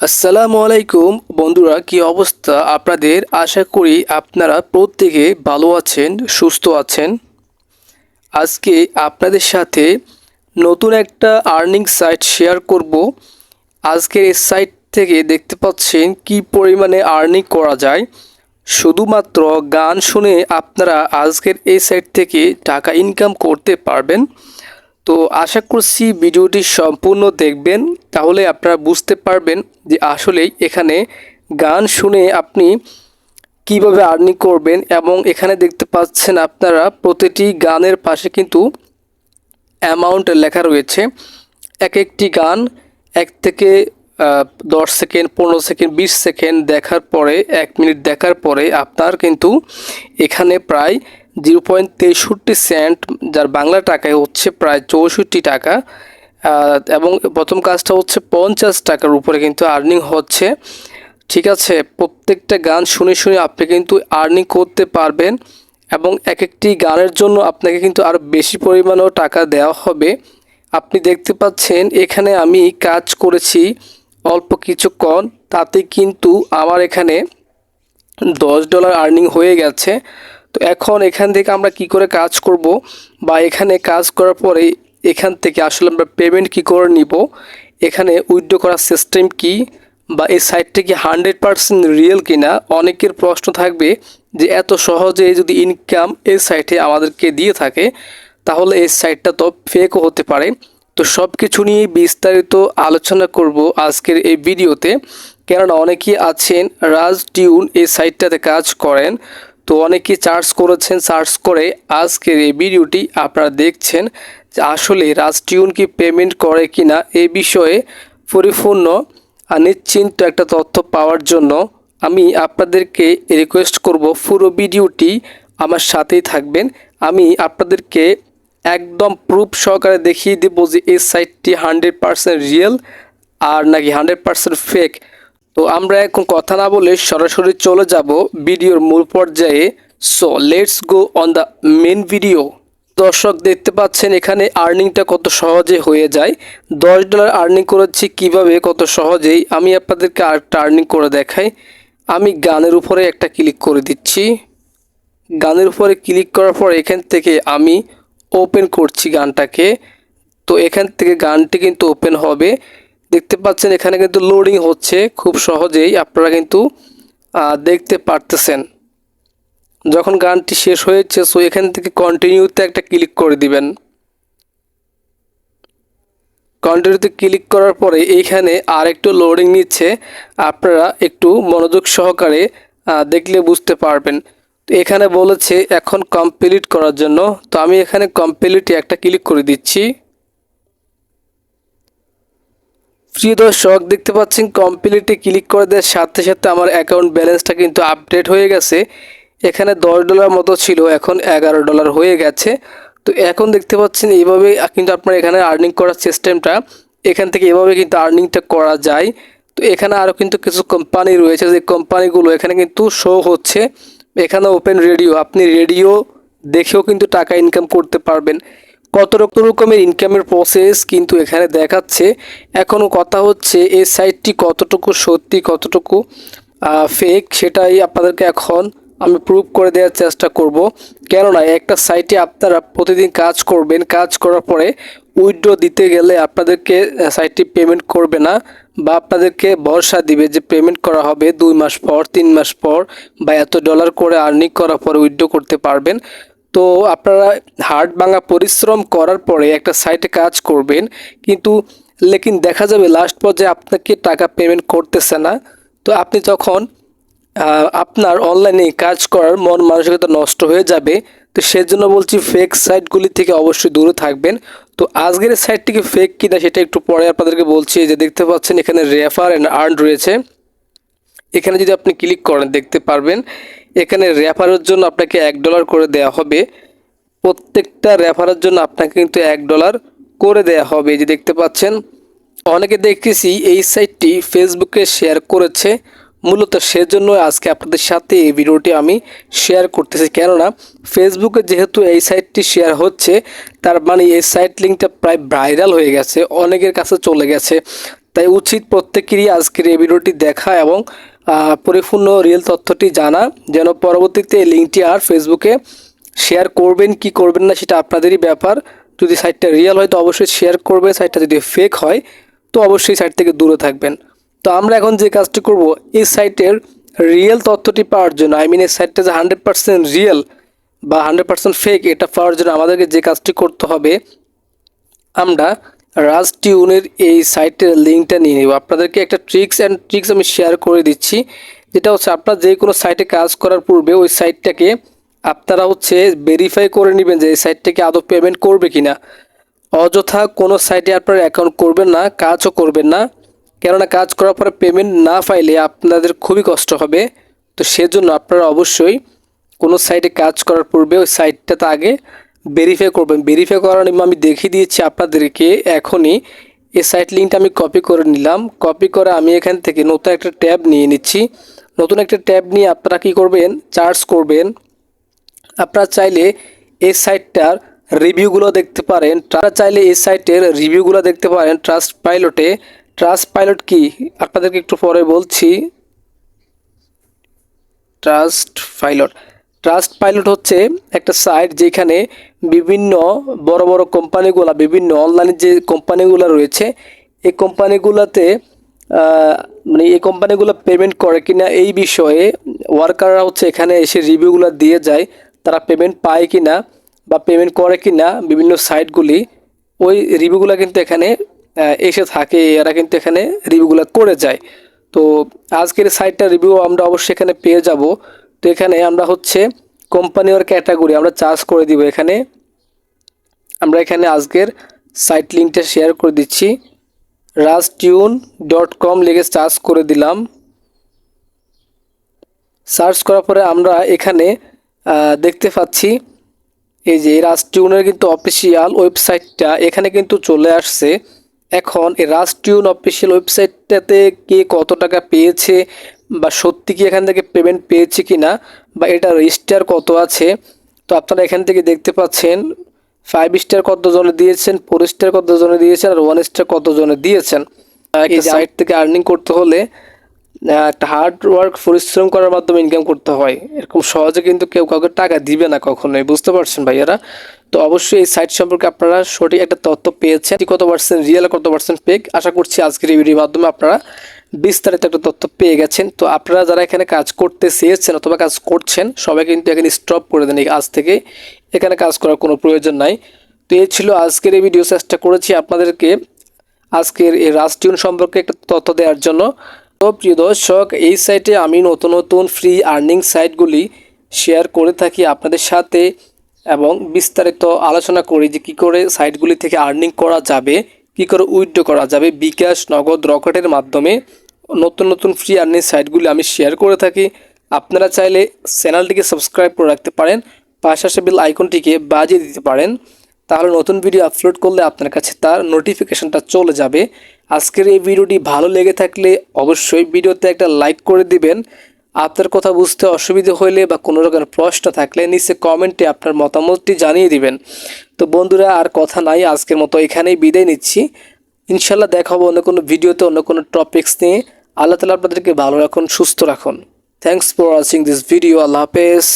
আসসালামু আলাইকুম বন্ধুরা, কি অবস্থা আপনাদের? আশা করি আপনারা প্রত্যেকে ভালো আছেন, সুস্থ আছেন। আজকে আপনাদের সাথে নতুন একটা আর্নিং সাইট শেয়ার করব। আজকের এই সাইট থেকে দেখতে পাচ্ছেন কি পরিমাণে আর্নিং করা যায়। শুধুমাত্র গান শুনে আপনারা আজকের এই সাইট থেকে টাকা ইনকাম করতে পারবেন। তো আশা করছি ভিডিওটি সম্পূর্ণ দেখবেন, তাহলে আপনারা বুঝতে পারবেন যে আসলেই এখানে গান শুনে আপনি কিভাবে আর্নিং করবেন। এবং এখানে দেখতে পাচ্ছেন আপনারা প্রতিটি গানের পাশে কিন্তু অ্যামাউন্ট লেখা রয়েছে। এক একটি গান 1 থেকে 10 সেকেন্ড, 15 সেকেন্ড, 20 সেকেন্ড দেখার পরে, 1 মিনিট দেখার পরে আপনার কিন্তু এখানে প্রায় 0.63 সেন্ট, যার বাংলা টাকায় হচ্ছে প্রায় 64 টাকা। এবং প্রথম কাজটা হচ্ছে 50 টাকার উপরে কিন্তু আর্নিং হচ্ছে। ঠিক আছে, প্রত্যেকটা গান শুনে শুনে আপনি কিন্তু আর্নিং করতে পারবেন এবং এক একটি গানের জন্য আপনাকে কিন্তু আরও বেশি পরিমাণেও টাকা দেওয়া হবে। আপনি দেখতে পাচ্ছেন এখানে আমি কাজ করেছি অল্প কিছুক্ষণ, তাতে কিন্তু আমার এখানে $10 আর্নিং হয়ে গেছে। তো এখন এখান থেকে আমরা কি করে কাজ করব, বা এখানে কাজ করার পরে এখান থেকে আসলে আমরা পেমেন্ট কি করে নিব, এখানে উইথড্র করার সিস্টেম কি, বা এই সাইটটা কি 100% রিয়েল কিনা। অনেকের প্রশ্ন থাকবে যে এত সহজে যদি ইনকাম এই সাইটে আমাদেরকে দিয়ে থাকে, তাহলে এই সাইটটা তো ফেকও হতে পারে। তো সব কিছু নিয়ে বিস্তারিত আলোচনা করব আজকের এই ভিডিওতে। কেননা অনেকেই আছেন রাজ টিউন এই সাইটটাতে কাজ করেন, তো অনেকেই চার্জ করেছেন, সার্চ করে আজকের এই ভিডিওটি আপনারা দেখছেন যে আসলে রাজ টিউন কি পেমেন্ট করে কিনা। এই বিষয়ে পরিপূর্ণ নিশ্চিন্ত একটা তথ্য পাওয়ার জন্য আমি আপনাদেরকে রিকোয়েস্ট করব পুরো ভিডিওটি আমার সাথেই থাকবেন। আমি আপনাদেরকে একদম প্রুফ সহকারে দেখিয়ে দেব যে এই সাইটটি 100% রিয়েল আর নাকি 100% ফেক। তো আমরা এখন কথা না বলে সরাসরি চলে যাব ভিডিওর মূল পর্যায়ে। So let's go on the main video. দর্শক দেখতে পাচ্ছেন এখানে আর্নিংটা কত সহজে হয়ে যায়। $10 আর্নিং করেছি কিভাবে, কত সহজেই। আমি আপনাদেরকে আরেকটা আর্নিং করে দেখাই। আমি গানের উপরে একটা ক্লিক করে দিচ্ছি। গানের উপরে ক্লিক করার পর এখান থেকে আমি ওপেন করছি গানটাকে। তো এখান থেকে গানটি কিন্তু ওপেন হবে। দেখতে পাচ্ছেন এখানে কিন্তু লোডিং হচ্ছে, খুব সহজেই আপনারা কিন্তু দেখতে পারতেছেন। যখন গানটি শেষ হয়েছে, সো এখান থেকে কন্টিনিউতে একটা ক্লিক করে দিবেন। কন্টিনিউতে ক্লিক করার পরে এইখানে আর একটু লোডিং নিচ্ছে, আপনারা একটু মনোযোগ সহকারে দেখলে বুঝতে পারবেন। তো এখানে বলেছে এখন কমপ্লিট করার জন্য, তো আমি এখানে কমপ্লিটে একটা ক্লিক করে দিচ্ছি। প্রিয় দর্শক দেখতে পাচ্ছেন কমপ্লিটে ক্লিক করে দেওয়ার সাথে সাথে আমার অ্যাকাউন্ট ব্যালেন্সটা কিন্তু আপডেট হয়ে গেছে। এখানে $10 মতো ছিল, এখন $11 হয়ে গেছে। তো এখন দেখতে পাচ্ছেন এইভাবে কিন্তু আপনার এখানে আর্নিং করার সিস্টেমটা, এখান থেকে এভাবে কিন্তু আর্নিংটা করা যায়। তো এখানে আরও কিন্তু কিছু কোম্পানি রয়েছে, যে কোম্পানিগুলো এখানে কিন্তু শো হচ্ছে। এখানে ওপেন রেডিও, আপনি রেডিও দেখেও কিন্তু টাকা ইনকাম করতে পারবেন। কত রকমের ইনকামের প্রসেস কিন্তু এখানে দেখাচ্ছে। এখনও কথা হচ্ছে এই সাইটটি কতটুকু সত্যি, কতটুকু ফেক, সেটাই আপনাদেরকে এখন আমি প্রুভ করে দেওয়ার চেষ্টা করব। কেননা একটা সাইটে আপনারা প্রতিদিন কাজ করবেন, কাজ করার পরে উইথড্র দিতে গেলে আপনাদেরকে সাইটটি পেমেন্ট করবে না, বা আপনাদেরকে ভরসা দিবে যে পেমেন্ট করা হবে 2 মাস পর, 3 মাস পর, বা এত ডলার করে আর্নিং করার পরে উইথড্র করতে পারবেন। তো আপনারা হার্ড ভাঙা পরিশ্রম করার পরে একটা সাইটে কাজ করবেন, কিন্তু লেকিন দেখা যাবে লাস্ট পর্যায়ে আপনাকে টাকা পেমেন্ট করতেছে না। তো আপনি যখন আপনার অনলাইনে কাজ করার মন মানসিকতা নষ্ট হয়ে যাবে। তো সেজন্য বলছি ফেক সাইটগুলি থেকে অবশ্যই দূরে থাকবেন। তো আজকের সাইটটিকে ফেক কিনা সেটা একটু পরে আপনাদেরকে বলছি। যে দেখতে পাচ্ছেন এখানে রেফার অ্যান্ড আর্ন রয়েছে, এখানে যদি আপনি ক্লিক করেন দেখতে পারবেন এখানে রেফারের জন্য আপনাকে $1 করে দেওয়া হবে। প্রত্যেকটা রেফারের জন্য আপনাকে কিন্তু $1 করে দেওয়া হবে। যে দেখতে পাচ্ছেন অনেকে দেখতেছি এই সাইটটি ফেসবুকে শেয়ার করেছে, মূলত সেজন্য আজকে আপনাদের সাথে এই ভিডিওটি আমি শেয়ার করতেছি। কেননা ফেসবুকে যেহেতু এই সাইটটি শেয়ার হচ্ছে, তার মানে এই সাইট লিঙ্কটা প্রায় ভাইরাল হয়ে গেছে, অনেকের কাছে চলে গেছে। তাই উচিত প্রত্যেকেরই আজকের এই ভিডিওটি দেখা এবং পরিপূর্ণ রিয়েল তথ্যটি জানা, যেন পরবর্তীতে এই লিঙ্কটি আর ফেসবুকে শেয়ার করবেন কি করবেন না সেটা আপনাদেরই ব্যাপার। যদি সাইটটা রিয়েল হয় তো অবশ্যই শেয়ার করবেন, সাইটটা যদি ফেক হয় তো অবশ্যই সাইট থেকে দূরে থাকবেন। তো আমরা এখন যে কাজটি করব, এই সাইটের রিয়েল তথ্যটি পাওয়ার জন্য, এই সাইটটা যে 100% রিয়েল বা 100% ফেক এটা পাওয়ার জন্য আমাদেরকে যে কাজটি করতে হবে, আমরা রাজটিউনের এই সাইটের লিঙ্কটা নিয়ে নেব। আপনাদেরকে একটা ট্রিক্স আমি শেয়ার করে দিচ্ছি, যেটা হচ্ছে আপনার যে কোনো সাইটে কাজ করার পূর্বে ওই সাইটটাকে আপনারা ভেরিফাই করে নেবেন যে এই সাইটটাকে আদৌ পেমেন্ট করবে কিনা। অযথা কোনো সাইটে আপনারা অ্যাকাউন্ট করবেন না, কাজও করবেন না, কেননা কাজ করার পরে পেমেন্ট না পাইলে আপনাদের খুবই কষ্ট হবে। তো সেজন্য আপনারা অবশ্যই কোনো সাইটে কাজ করার পূর্বে ওই সাইটটাতে আগে ভেরিফাই করবেন। ভেরিফাই করার নিয়ম আমি দেখিয়ে দিয়েছি আপনাদেরকে এখনই। এই সাইট লিঙ্কটা আমি কপি করে নিলাম, কপি করে আমি এখান থেকে নতুন একটা ট্যাব নিয়ে নিচ্ছি। নতুন একটা ট্যাব নিয়ে আপনারা কী করবেন, সার্চ করবেন। আপনারা চাইলে এই সাইটটার রিভিউগুলো দেখতে পারেন, ট্রাস্ট পাইলটে। ট্রাস্ট পাইলট কি আপনাদেরকে একটু পরে বলছি। ট্রাস্ট পাইলট হচ্ছে একটা সাইট যেখানে বিভিন্ন বড় বড় কোম্পানিগুলো, বিভিন্ন অনলাইনে যে কোম্পানিগুলো রয়েছে এই কোম্পানিগুলোতে এই কোম্পানিগুলো পেমেন্ট করে কিনা এই বিষয়ে ওয়ার্কাররা এখানে এসে রিভিউগুলো দিয়ে যায়, তারা পেমেন্ট পায় কিনা বা পেমেন্ট করে কিনা বিভিন্ন সাইটগুলি, ওই রিভিউগুলো কিন্তু এখানে এসে থাকে, এরা কিন্তু এখানে রিভিউগুলো করে যায়। তো আজকের সাইটটা রিভিউ আমরা অবশ্যই এখানে পেয়ে যাব। তো এখানে আমরা কোম্পানি ওর ক্যাটাগরি আমরা চার্জ করে দিব। আমরা এখানে আজকের সাইট লিঙ্কটা শেয়ার করে দিচ্ছি, rajtune.com লিখে সার্চ করে দিলাম। সার্চ করার পরে আমরা এখানে দেখতে পাচ্ছি এই যে রাজটিউনের কিন্তু অফিসিয়াল ওয়েবসাইটটা এখানে কিন্তু চলে আসছে। এখন এই রাজটিউন অফিসিয়াল ওয়েবসাইটটাতে কে কত টাকা পেয়েছে বা সত্যি কি এখান থেকে পেমেন্ট পেয়েছে কি না, বা এটা রেজিস্টার কত আছে, তো আপনারা এখান থেকে দেখতে পাচ্ছেন 5 স্টার কতজনে দিয়েছেন, 4 স্টার কতজনে দিয়েছেন, আর 1 স্টার কতজনে দিয়েছেন। এই সাইট থেকে আর্নিং করতে হলে একটা হার্ড ওয়ার্ক, পরিশ্রম করার মাধ্যমে ইনকাম করতে হয়। এরকম সহজে কিন্তু কেউ কাউকে টাকা দিবে না কখনোই, বুঝতে পারছেন ভাইয়ারা। তো অবশ্যই এই সাইট সম্পর্কে আপনারা সঠিক একটা তথ্য পেয়েছেন, কত পার্সেন্ট রিয়েল কত পার্সেন্ট ফেক। আশা করছি আজকের এই ভিডিওর মাধ্যমে আপনারা বিস্তারিত একটা তথ্য পেয়ে গেছেন। তো আপনারা যারা এখানে কাজ করতে চেয়েছেন অথবা কাজ করছেন সবাই কিন্তু এখানে স্টপ করে দেন, আজ থেকে এখানে কাজ করার কোনো প্রয়োজন নাই। তো এই ছিল আজকের এই ভিডিও। চেষ্টা করেছি আপনাদেরকে আজকের এই রাজটিউন সম্পর্কে একটা তথ্য দেওয়ার জন্য। তো প্রিয় দর্শক, এই সাইটে আমি নতুন নতুন ফ্রি আর্নিং সাইটগুলি শেয়ার করে থাকি আপনাদের সাথে এবং বিস্তারিত আলোচনা করি যে কী করে সাইটগুলি থেকে আর্নিং করা যাবে, কী করে উইথড্র করা যাবে বিকাশ, নগদ, রকেটের মাধ্যমে। নতুন নতুন ফ্রি আর্নিং সাইটগুলি আমি শেয়ার করে থাকি। আপনারা চাইলে চ্যানেলটিকে সাবস্ক্রাইব করে রাখতে পারেন, পাশাপাশি বেল আইকনটিকে বাজিয়ে দিতে পারেন, তাহলে নতুন ভিডিও আপলোড করলে আপনার কাছে তার নোটিফিকেশনটা চলে যাবে। আজকের এই ভিডিওটি ভালো লেগে থাকলে অবশ্যই ভিডিওতে একটা লাইক করে দিবেন। আপনার কথা বুঝতে অসুবিধা হলে বা কোনো রকমের প্রশ্ন থাকলে নিচে কমেন্টে আপনার মতামতটি জানিয়ে দিবেন। তো বন্ধুরা, আর কথা নাই, আজকের মতো এখানেই বিদায় নিচ্ছি। ইনশাল্লাহ দেখা হবে অন্য কোনো ভিডিওতে, অন্য কোনো টপিকস নিয়ে। আল্লাহ তাআলা আপনাদেরকে ভালো রাখুন, সুস্থ রাখুন। Thanks for watching this video. আল্লাহ হাফেজ।